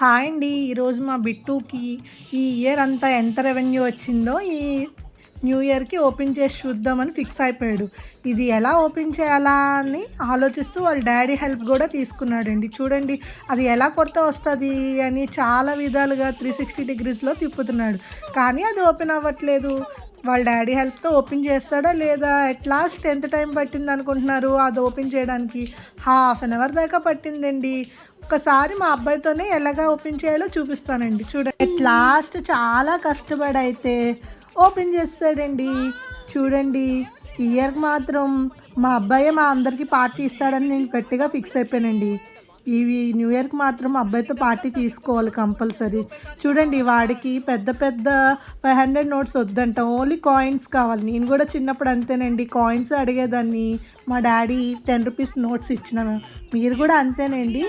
Hi అండి. ఈరోజు మా బిట్టుకి ఈ ఇయర్ అంతా ఎంత రెవెన్యూ వచ్చిందో ఈ న్యూ ఇయర్‌కి ఓపెన్ చేసి చూద్దామని ఫిక్స్ అయిపోయాడు. ఇది ఎలా ఓపెన్ చేయాలా అని ఆలోచిస్తూ వాళ్ళ డ్యాడీ హెల్ప్ కూడా తీసుకున్నాడండి. చూడండి అది ఎలా కొడితే వస్తది అని చాలా విధాలుగా 360 డిగ్రీస్‌లో తిప్పుతున్నాడు. కానీ అది ఓపెన్ అవ్వట్లేదు. వాళ్ళ డ్యాడీ హెల్ప్‌తో ఓపెన్ చేస్తాడా లేదా? అట్ లాస్ట్ ఎంత టైం పట్టిందనుకుంటున్నారు అది ఓపెన్ చేయడానికి? హాఫ్ అన్ అవర్ దాకా పట్టిందండి. ఒక్కసారి మా అబ్బాయితోనే ఎలాగా ఓపెన్ చేయాలో చూపిస్తానండి. చూడండి అట్ లాస్ట్ చాలా కష్టపడైతే ఓపెన్ చేస్తాడండి. చూడండి ఈ ఇయర్‌కి మాత్రం మా అబ్బాయే మా అందరికీ పార్టీ ఇస్తాడని నేను గట్టిగా ఫిక్స్ అయిపోయానండి. న్యూ ఇయర్‌కి మాత్రం అబ్బాయితో పార్టీ తీసుకోవాలి కంపల్సరీ. చూడండి వాడికి పెద్ద పెద్ద 500 నోట్స్ వద్దంట. ఓన్లీ కాయిన్స్ కావాలి. నేను కూడా చిన్నప్పుడు అంతేనండి. కాయిన్స్ అడిగేదాన్ని. మా డాడీ 10 రూపీస్ నోట్స్ ఇచ్చినాను. మీరు కూడా అంతేనండి?